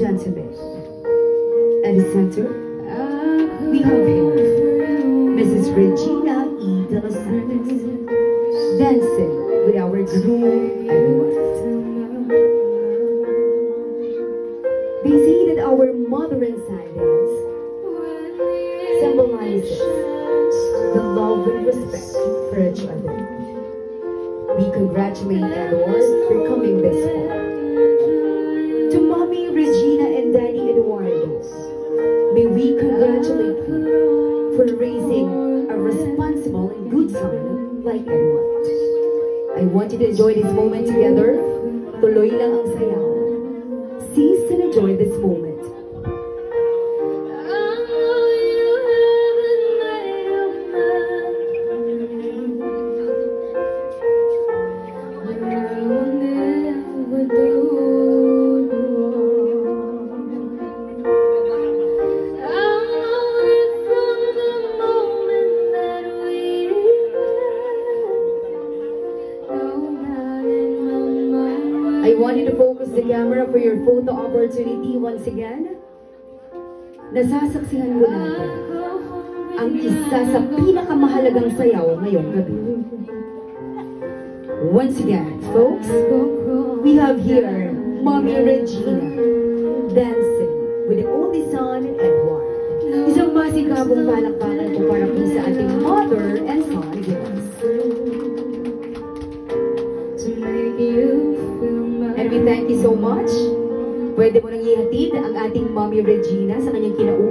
gentlemen, at the center, we have here Mrs. Regina E. De Los Santos, dancing with our groom Edward. They say that our mother and son dance symbolizes the love and respect for each other. We congratulate Edward for coming this far. To Mommy Regina and Daddy Eduardo, may we congratulate you for raising a responsible and good son like Edward. I want you to enjoy this moment together. Tuloy lang ang sayaw. Seize and enjoy this moment. I want you to focus the camera for your photo opportunity once again. Nasasaksihan mo natin ang isa sa pinakamahalagang sayaw ngayong gabi. Once again, folks, we have here Mommy Regina dancing with the only son, Edward. Isang masigabong palakpakan po para po sa ating mother and son girls. And we thank you so much. Pwede mo nang ihatid ang ating Mommy Regina sa kanyang kinauuwi.